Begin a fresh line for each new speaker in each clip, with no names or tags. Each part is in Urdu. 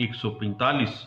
145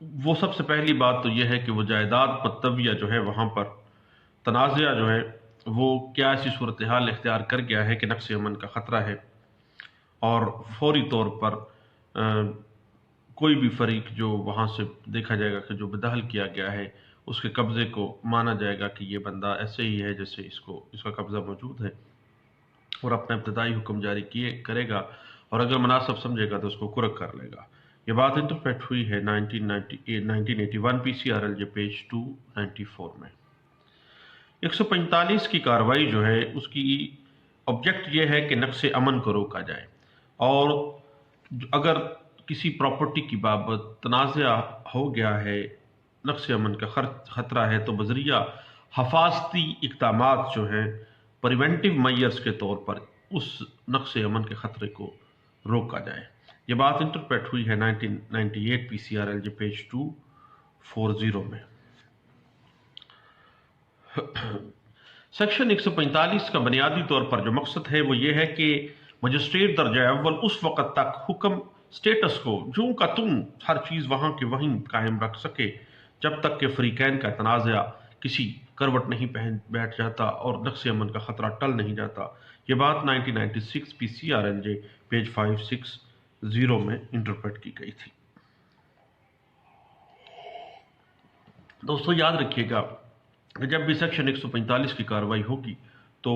وہ سب سے پہلی بات تو یہ ہے کہ وہ جائیداد متویہ جو ہے وہاں پر تنازعہ جو ہے وہ کیا ایسی صورتحال اختیار کر گیا ہے کہ نقص امن کا خطرہ ہے، اور فوری طور پر کوئی بھی فریق جو وہاں سے دیکھا جائے گا کہ جو بدحل کیا گیا ہے اس کے قبضے کو مانا جائے گا کہ یہ بندہ ایسے ہی ہے جیسے اس کا قبضہ موجود ہے، اور اپنا ابتدائی حکم جاری کرے گا، اور اگر مناسب سمجھے گا تو اس کو کرک کر لے گا۔ یہ بات انٹرپریٹ ہوئی ہے 1981 P C R L J page 294 میں۔ 145 کی کارروائی جو ہے اس کی آبجیکٹ یہ ہے کہ نقص امن کو روکا جائے، اور اگر کسی پراپرٹی کی بابت تنازع ہو گیا ہے، نقص امن کا خطرہ ہے، تو بذریعہ حفاظتی اقدامات جو ہیں پریونٹیو میئرز کے طور پر اس نقص امن کے خطرے کو روکا جائے۔ یہ بات انٹرپریٹ ہوئی ہے 1998 P C R L J page 240 میں۔ سیکشن 145 کا بنیادی طور پر جو مقصد ہے وہ یہ ہے کہ مجسٹریٹ درجہ اول اس وقت تک حکم سٹیٹس کو جوں کا تم ہر چیز وہاں کے وہیں قائم رکھ سکے جب تک کہ فریقین کا تنازع کسی کروٹ نہیں بیٹھ جاتا اور نقص امن کا خطرہ ٹل نہیں جاتا۔ یہ بات 1996 P C R L J page 560 میں انٹرپریٹ کی گئی تھی۔ دوستو یاد رکھیے گا کہ جب بھی سیکشن 145 کی کارروائی ہوگی تو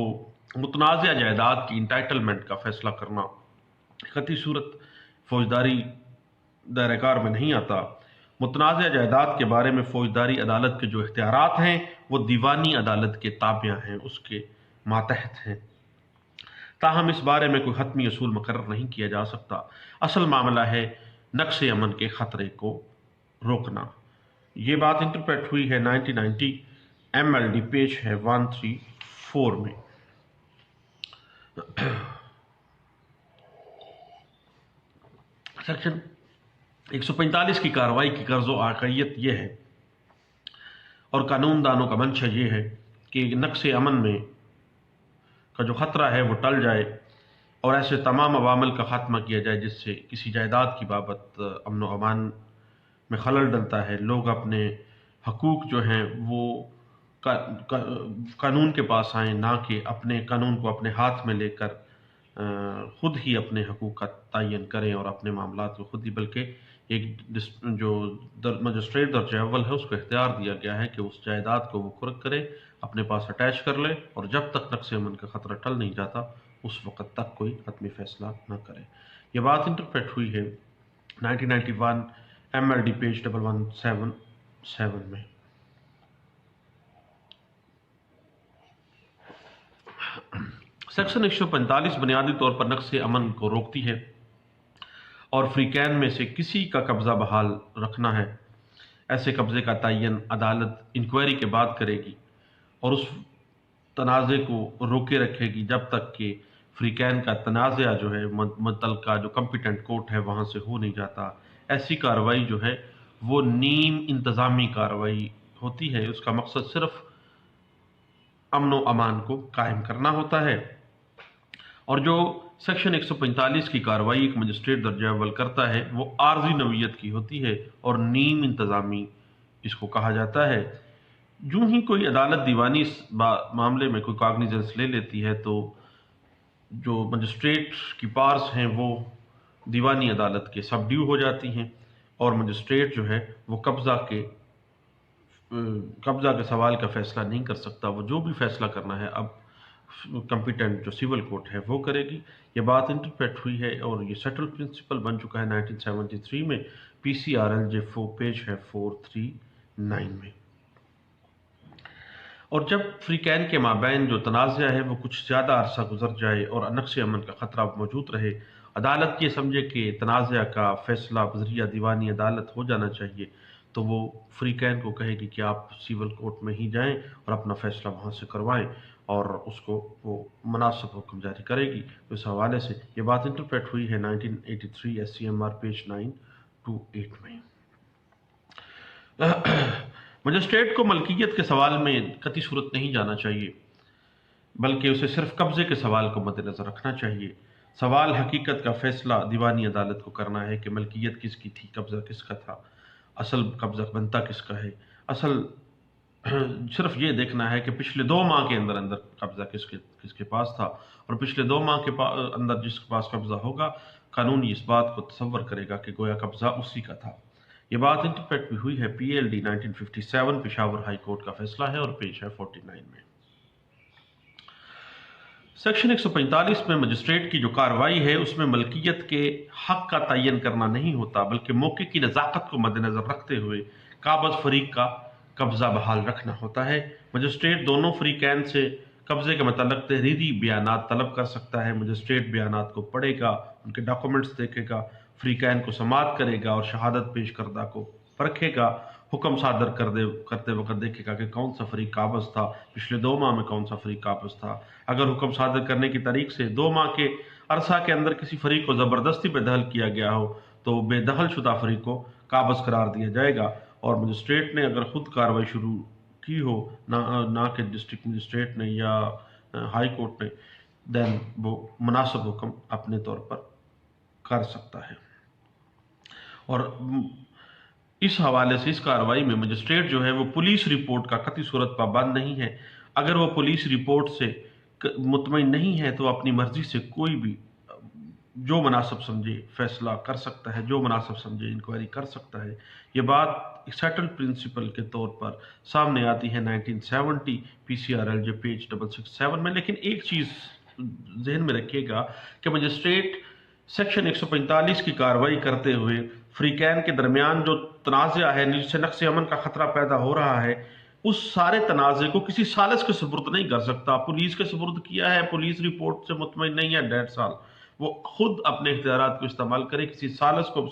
متنازع جائیداد کی انٹائٹلمنٹ کا فیصلہ کرنا قطعی صورت فوجداری دائرہ کار میں نہیں آتا۔ متنازع جائیداد کے بارے میں فوجداری عدالت کے جو اختیارات ہیں وہ دیوانی عدالت کے تابع ہیں، اس کے ماتحت ہیں، تاہم اس بارے میں کوئی حتمی اصول مقرر نہیں کیا جا سکتا۔ اصل معاملہ ہے نقص امن کے خطرے کو روکنا۔ یہ بات انٹرپریٹ ہوئی ہے 1990 ایم ایل ڈی پیج ہے 134 میں۔ سیکشن 145 کی کارروائی کی غرض و واقعیت یہ ہے، اور قانون دانوں کا منشا یہ ہے کہ نقص امن میں کا جو خطرہ ہے وہ ٹل جائے اور ایسے تمام عوامل کا خاتمہ کیا جائے جس سے کسی جائیداد کی بابت امن و امان میں خلل ڈلتا ہے، لوگ اپنے حقوق جو ہیں وہ قانون کے پاس آئیں، نہ کہ اپنے قانون کو اپنے ہاتھ میں لے کر خود ہی اپنے حقوق کا تعین کریں اور اپنے معاملات کو خود ہی، بلکہ ایک جو مجسٹریٹ درجہ اول ہے اس کو اختیار دیا گیا ہے کہ اس جائیداد کو وہ کرک کرے، اپنے پاس اٹیچ کر لے، اور جب تک نقص امن کا خطرہ ٹل نہیں جاتا اس وقت تک کوئی حتمی فیصلہ نہ کرے۔ یہ بات انٹرپریٹ ہوئی ہے 1991 ایم ایل ڈی پیج 1177 میں۔ سیکشن 145 بنیادی طور پر نقص امن کو روکتی ہے اور فریقین میں سے کسی کا قبضہ بحال رکھنا ہے۔ ایسے قبضے کا تعین عدالت انکوائری کے بعد کرے گی اور اس تنازع کو روکے رکھے گی جب تک کہ فریقین کا تنازع جو ہے متعلقہ جو کمپیٹنٹ کورٹ ہے وہاں سے ہو نہیں جاتا۔ ایسی کارروائی جو ہے وہ نیم انتظامی کارروائی ہوتی ہے، اس کا مقصد صرف امن و امان کو قائم کرنا ہوتا ہے، اور جو سیکشن 145 کی کارروائی ایک مجسٹریٹ درجہ اول کرتا ہے وہ عارضی نوعیت کی ہوتی ہے اور نیم انتظامی اس کو کہا جاتا ہے۔ جو ہی کوئی عدالت دیوانی اس معاملے میں کوئی کاگنیزنس لے لیتی ہے تو جو مجسٹریٹ کی پارس ہیں وہ دیوانی عدالت کے سب ڈیو ہو جاتی ہیں، اور مجسٹریٹ جو ہے وہ قبضہ کے سوال کا فیصلہ نہیں کر سکتا، وہ جو بھی فیصلہ کرنا ہے اب کمپیٹنٹ جو سول کورٹ ہے وہ کرے گی۔ یہ بات انٹرپریٹ ہوئی ہے اور یہ سیٹل پرنسپل بن چکا ہے 1973 میں P C R L J page ہے 439 میں۔ اور جب فریقین کے مابین جو تنازع ہے وہ کچھ زیادہ عرصہ گزر جائے اور نقص امن کا خطرہ موجود رہے، عدالت یہ سمجھے کہ تنازع کا فیصلہ بذریعہ دیوانی عدالت ہو جانا چاہیے، تو وہ فریقین کو کہے گی کہ آپ سول کورٹ میں ہی جائیں اور اپنا فیصلہ وہاں سے کروائیں، اور اس کو وہ مناسب حکم جاری کرے گی۔ اس حوالے سے یہ بات انٹرپریٹ ہوئی ہے 1983 S C M R page 928 میں۔ مجسٹریٹ کو ملکیت کے سوال میں قطعی صورت نہیں جانا چاہیے، بلکہ اسے صرف قبضے کے سوال کو مد نظر رکھنا چاہیے۔ سوال حقیقت کا فیصلہ دیوانی عدالت کو کرنا ہے کہ ملکیت کس کی تھی، قبضہ کس کا تھا۔ اصل قبضہ بنتا کس کا ہے. اصل صرف یہ دیکھنا ہے کہ پچھلے 2 ماہ کے اندر اندر قبضہ کس کے پاس تھا، اور پچھلے 2 ماہ کے اندر جس کے پاس قبضہ ہوگا، قانون اس بات کو تصور کرے گا کہ گویا قبضہ اسی کا تھا. یہ بات انٹرپریٹ بھی ہوئی ہے PLD 1957 پشاور ہائی کورٹ کا فیصلہ ہے اور پیش ہے 49 میں. سیکشن 145 میں مجسٹریٹ کی جو کارروائی ہے اس میں ملکیت کے حق کا تعین کرنا نہیں ہوتا، بلکہ موقع کی نزاکت کو مد نظر رکھتے ہوئے قابض فریق کا قبضہ بحال رکھنا ہوتا ہے. مجسٹریٹ دونوں فریقین سے قبضے کے متعلق تحریری بیانات طلب کر سکتا ہے. مجسٹریٹ بیانات کو پڑھے گا، ان کے ڈاکومنٹس دیکھے گا، فریقین کو سماعت کرے گا اور شہادت پیش کردہ کو پرکھے گا. حکم صادر کرتے وقت دیکھے گا کہ کون سا فریق قابض تھا، پچھلے 2 ماہ میں کون سا فریق قابض تھا. اگر حکم صادر کرنے کی تاریخ سے 2 ماہ کے عرصہ کے اندر کسی فریق کو زبردستی بے دخل کیا گیا ہو تو بے دخل شدہ فریق کو قابض قرار دیا جائے گا، اور مجسٹریٹ نے اگر خود کارروائی شروع کی ہو، نہ کہ ڈسٹرکٹ مجسٹریٹ نے یا ہائی کورٹ نے، دین وہ مناسب حکم اپنے طور پر کر سکتا ہے. اور اس حوالے سے اس کارروائی میں مجسٹریٹ جو ہے وہ پولیس رپورٹ کا قطعی صورت پابند نہیں ہے. اگر وہ پولیس رپورٹ سے مطمئن نہیں ہے تو اپنی مرضی سے کوئی بھی جو مناسب سمجھے فیصلہ کر سکتا ہے، جو مناسب سمجھے انکوائری کر سکتا ہے. یہ بات سیٹل پرنسپل کے طور پر سامنے آتی ہے 1970 PCRLJ پیج 667 میں. لیکن ایک چیز ذہن میں رکھیے گا کہ مجسٹریٹ سیکشن 145 کی کارروائی کرتے ہوئے فریقین کے درمیان جو تنازع ہے، جس سے نقص امن کا خطرہ پیدا ہو رہا ہے، اس سارے تنازع کو کسی ثالث کے سپرد نہیں کر سکتا. پولیس کے سپرد کیا ہے، پولیس رپورٹ سے مطمئن نہیں ہے 1.5 سال، وہ خود اپنے اختیارات کو استعمال کرے، کسی ثالث کو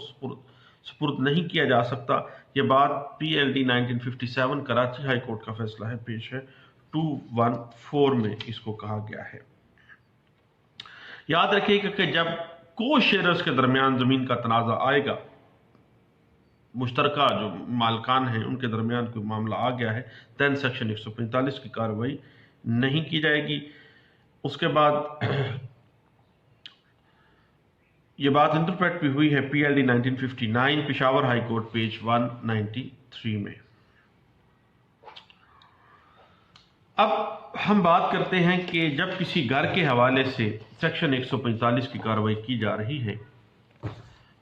سپرد نہیں کیا جا سکتا. یہ بات PLD 1957 کراچی ہائی کورٹ کا فیصلہ ہے، پیش ہے 214 میں اس کو کہا گیا ہے. یاد رکھیے کہ جب کو شیئرز کے درمیان زمین کا تنازع آئے گا، مشترکہ جو مالکان ہیں ان کے درمیان کوئی معاملہ آ گیا ہے، دین سیکشن 145 کی کارروائی نہیں کی جائے گی. اس کے بعد یہ بات انٹرپریٹ بھی ہوئی ہے PLD 1959 Peshawar high court page 193 میں. اب ہم بات کرتے ہیں کہ جب کسی گھر کے حوالے سے سیکشن 145 کی کارروائی کی جا رہی ہے،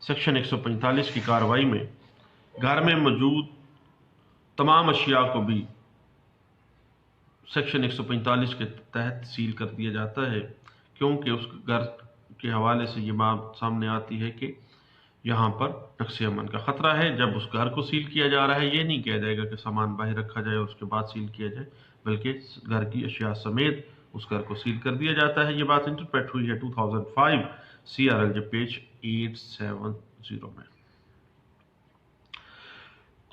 سیکشن 145 کی کارروائی میں گھر میں موجود تمام اشیاء کو بھی سیکشن 145 کے تحت سیل کر دیا جاتا ہے، کیونکہ اس گھر کے حوالے سے یہ بات سامنے آتی ہے کہ یہاں پر نقص امن کا خطرہ ہے. جب اس گھر کو سیل کیا جا رہا ہے، یہ نہیں کہا جائے گا کہ سامان باہر رکھا جائے اور اس کے بعد سیل کیا جائے، بلکہ گھر کی اشیاء سمیت اس گھر کو سیل کر دیا جاتا ہے. یہ بات انٹرپریٹ ہوئی ہے 2005 CRLJ پیج 870 میں.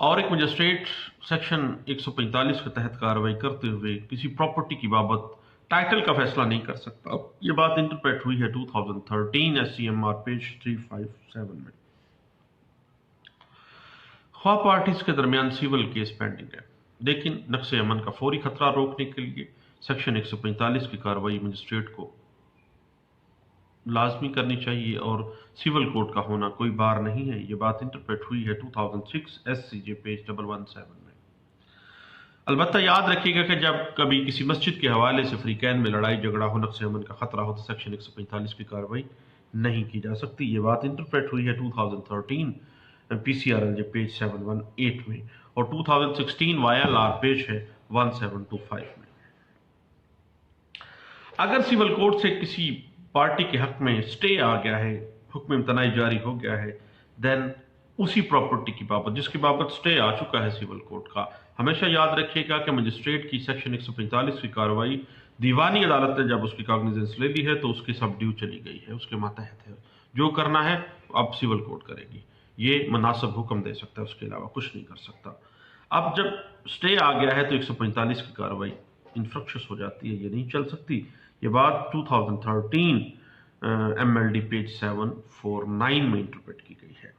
اور ایک مجسٹریٹ سیکشن 145 کے تحت کارروائی کرتے ہوئے کسی پراپرٹی کی بابت ٹائٹل کا فیصلہ نہیں کر سکتا. یہ بات انٹرپریٹ ہوئی ہے 2013 SCMR پیج 357 میں. خواہ پارٹیز کے درمیان سیول کیس پینڈنگ ہے، لیکن نقص امن کا فوری خطرہ روکنے کے لیے سیکشن 145 کی کارروائی مجسٹریٹ کو لازمی کرنی چاہیے اور سول کورٹ کا ہونا کوئی بار نہیں ہے. یہ بات انٹرپریٹ ہوئی ہے 2006 SCJ پیج 117 میں. البتہ یاد رکھیے گا کہ جب کبھی کسی مسجد کے حوالے سے فریقین میں لڑائی جھگڑا ہو، نقص امن کا خطرہ ہو، تو سیکشن 145 کی کارروائی نہیں کی جا سکتی. یہ بات انٹرپریٹ ہوئی ہے 2013 PCRLJ پیج 718 میں اور 2016 YLR پیج ہے 1725 میں. اگر سول کورٹ سے کسی پارٹی کے حق میں سٹے آ گیا ہے، حکم امتناعی جاری ہو گیا ہے، دین اسی پراپرٹی کی بابت جس کی بابت سٹے آ چکا ہے سول کورٹ کا، ہمیشہ یاد رکھیے گا کہ مجسٹریٹ کی سیکشن 145 کی کارروائی دیوانی عدالت نے جب اس کی کاگنیزنس لے لی ہے تو اس کی سب ڈیو چلی گئی ہے، اس کے ماتحت ہے. جو کرنا ہے اب سول کورٹ کرے گی، یہ مناسب حکم دے سکتا ہے، اس کے علاوہ کچھ نہیں کر سکتا. اب جب سٹے آ گیا ہے تو 145 کی کارروائی انفرکشس ہو جاتی ہے، یہ نہیں چل سکتی. یہ بات 2013 MLD پیج 749 میں انٹرپریٹ کی گئی ہے.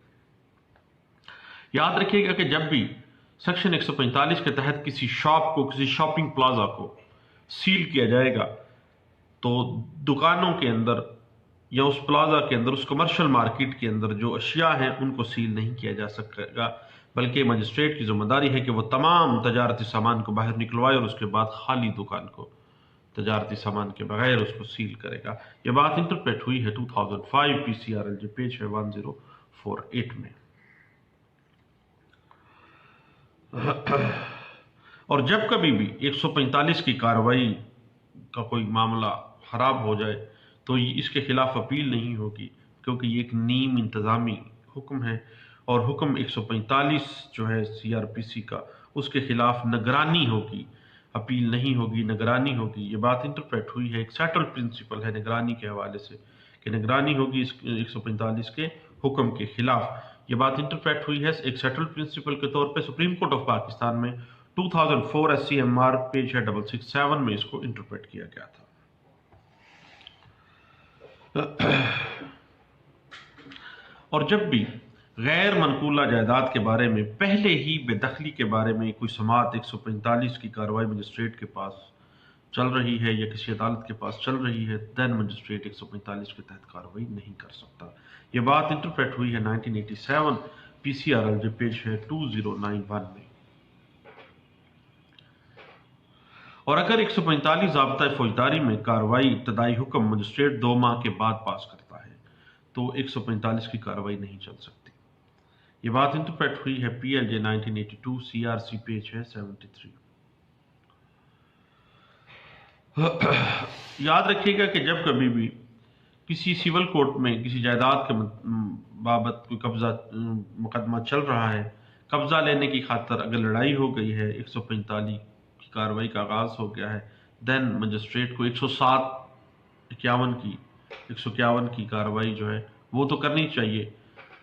یاد رکھیے گا کہ جب بھی سیکشن 145 کے تحت کسی شاپ کو، کسی شاپنگ پلازا کو سیل کیا جائے گا تو دکانوں کے اندر یا اس پلازا کے اندر، اس کمرشل مارکیٹ کے اندر جو اشیاء ہیں ان کو سیل نہیں کیا جا سکے گا، بلکہ مجسٹریٹ کی ذمہ داری ہے کہ وہ تمام تجارتی سامان کو باہر نکلوائے اور اس کے بعد خالی دکان کو تجارتی سامان کے بغیر اس کو سیل کرے گا۔ یہ بات انٹرپریٹ ہوئی ہے 2005 PCRL جو پیج ہے 1048 میں۔ اور جب کبھی بھی 145 کی کارروائی کا کوئی معاملہ خراب ہو جائے تو اس کے خلاف اپیل نہیں ہوگی، کیونکہ یہ ایک نیم انتظامی حکم ہے، اور حکم 145 جو ہے CRPC کا، اس کے خلاف نگرانی ہوگی، اپیل نہیں ہوگی، نگرانی ہوگی۔ یہ بات انٹرپریٹ ہوئی ہے، ایک سیٹل پرنسپل ہے نگرانی کے حوالے سے کہ نگرانی ہوگی اس 145 کے حکم کے خلاف۔ یہ بات انٹرپریٹ ہوئی ہے ایک سیٹل پرنسپل کے طور پہ سپریم کورٹ آف پاکستان میں 2004 SCMR پیج ہے 667 میں اس کو انٹرپریٹ کیا گیا تھا۔ اور جب بھی غیر منقولہ جائیداد کے بارے میں پہلے ہی بے دخلی کے بارے میں کوئی سماعت 145 کی کارروائی مجسٹریٹ کے پاس چل رہی ہے یا کسی عدالت کے پاس چل رہی ہے، دین مجسٹریٹ 145 کے تحت کارروائی نہیں کر سکتا۔ یہ بات انٹرپریٹ ہوئی ہے 1987 PCRL جو پیج ہے 2091 میں۔ اور اگر 145 ضابطۂ فوجداری میں کارروائی ابتدائی حکم مجسٹریٹ 2 ماہ کے بعد پاس کرتا ہے تو 145 کی کارروائی نہیں چل سکتی۔ یہ بات انٹرپریٹ ہوئی ہے PLJ 1982 CRC پیج ہے 73۔ یاد رکھیے گا کہ جب کبھی بھی کسی سول کورٹ میں کسی جائیداد کے بابت کوئی قبضہ مقدمہ چل رہا ہے، قبضہ لینے کی خاطر اگر لڑائی ہو گئی ہے، 145 کی کارروائی کا آغاز ہو گیا ہے، دین مجسٹریٹ کو 151 کی کارروائی جو ہے وہ تو کرنی چاہیے،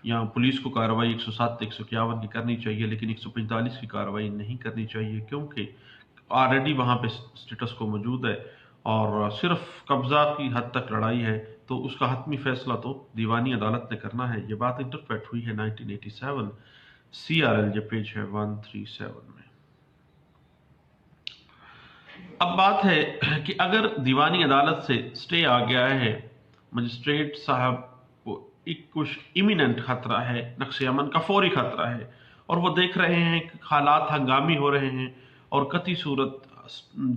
یا پولیس کو کارروائی 107 151 کی کرنی چاہیے، لیکن 145 کی کارروائی نہیں کرنی چاہیے، کیونکہ آلریڈی وہاں پہ سٹیٹس کو موجود ہے اور صرف قبضہ کی حد تک لڑائی ہے تو اس کا حتمی فیصلہ تو دیوانی عدالت نے کرنا ہے۔ یہ بات انٹرپریٹ ہوئی ہے 1987 CRL جو پیج ہے 137 میں۔ اب بات ہے کہ اگر دیوانی عدالت سے سٹے آ گیا ہے، مجسٹریٹ صاحب کو ایک کچھ امییننٹ خطرہ ہے، نقص امن کا فوری خطرہ ہے، اور وہ دیکھ رہے ہیں کہ حالات ہنگامی ہو رہے ہیں اور قطعی صورت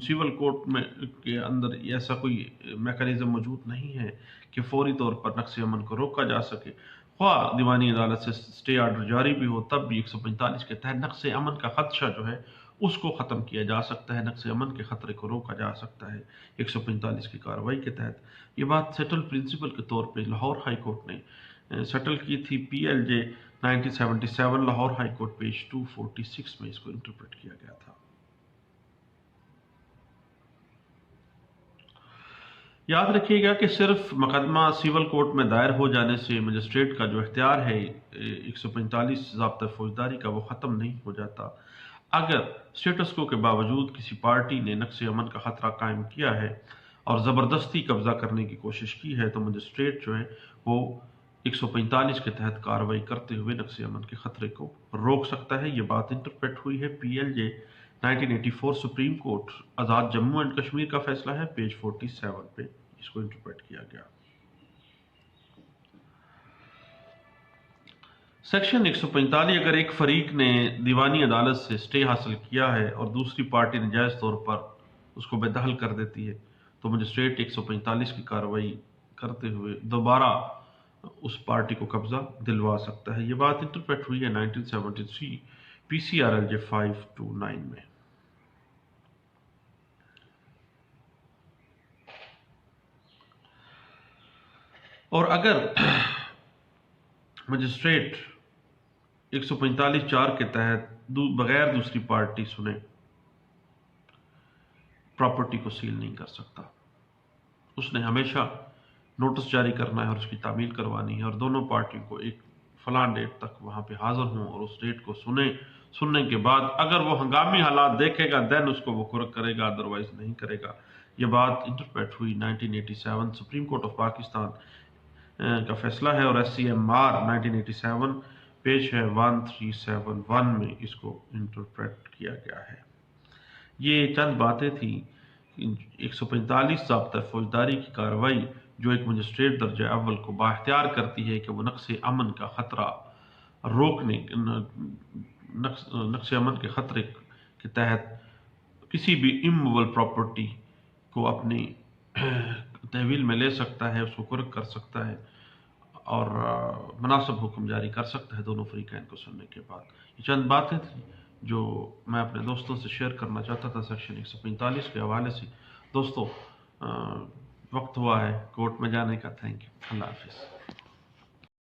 سول کورٹ میں کے اندر ایسا کوئی میکانزم موجود نہیں ہے کہ فوری طور پر نقص امن کو روکا جا سکے، خواہ دیوانی عدالت سے سٹے آرڈر جاری بھی ہو، تب بھی 145 کے تحت نقص امن کا خدشہ جو ہے اس کو ختم کیا جا سکتا ہے، نقص امن کے خطرے کو روکا جا سکتا ہے 145 کی کارروائی کے تحت۔ یہ بات سیٹل پرنسپل کے طور پہ لاہور ہائی کورٹ نے سیٹل کی تھی PLJ 1977 Lahore high court page 246 میں اس کو انٹرپریٹ کیا گیا تھا۔ یاد رکھیے گا کہ صرف مقدمہ سول کورٹ میں دائر ہو جانے سے مجسٹریٹ کا جو اختیار ہے 145 ضابطۂ فوجداری کا وہ ختم نہیں ہو جاتا۔ اگر سٹیٹس کو کے باوجود کسی پارٹی نے نقص امن کا خطرہ قائم کیا ہے اور زبردستی قبضہ کرنے کی کوشش کی ہے تو مجسٹریٹ جو ہے وہ 145 کے تحت کارروائی کرتے ہوئے نقص امن کے خطرے کو روک سکتا ہے۔ یہ بات انٹرپریٹ ہوئی ہے PLJ 1984 supreme court Azad Jammu and Kashmir کا فیصلہ ہے پیج 47 پہ اس کو انٹرپریٹ کیا گیا۔ سیکشن 145 اگر ایک فریق نے دیوانی عدالت سے سٹے حاصل کیا ہے اور دوسری پارٹی ناجائز طور پر اس کو بے دخل کر دیتی ہے تو مجسٹریٹ 145 کی کارروائی کرتے ہوئے دوبارہ اس پارٹی کو قبضہ دلوا سکتا ہے۔ یہ بات انٹرپریٹ ہوئی ہے 1973 PCRL جو 529 میں۔ اور اگر مجسٹریٹ 145(4) کے تحت بغیر دوسری پارٹی سنے پراپرٹی کو سیل نہیں کر سکتا، اس نے ہمیشہ نوٹس جاری کرنا ہے اور اس کی تعمیل کروانی ہے، اور دونوں پارٹیوں کو ایک فلاں ڈیٹ تک وہاں پہ حاضر ہوں اور اس ڈیٹ کو سننے کے بعد اگر وہ ہنگامی حالات دیکھے گا دین اس کو وہ قرق کرے گا، ادروائز نہیں کرے گا۔ یہ بات انٹرپریٹ ہوئی 1987 سپریم کورٹ آف پاکستان کا فیصلہ ہے اور SCMR 1987 پیج ہے 1371 میں اس کو انٹرپریٹ کیا گیا ہے۔ یہ چند باتیں تھیں 145 ضابطۂ فوجداری کی کارروائی جو ایک مجسٹریٹ درجہ اول کو بااختیار کرتی ہے کہ وہ نقص امن کا خطرہ روکنے نقص امن کے خطرے کے تحت کسی بھی اموول پراپرٹی کو اپنی تحویل میں لے سکتا ہے، اس کو قرق کر سکتا ہے اور مناسب حکم جاری کر سکتا ہے دونوں فریقین کو سننے کے بعد۔ یہ چند باتیں تھیں جو میں اپنے دوستوں سے شیئر کرنا چاہتا تھا سیکشن 145 کے حوالے سے۔ دوستو، وقت ہوا ہے کورٹ میں جانے کا۔ تھینک یو، اللہ حافظ۔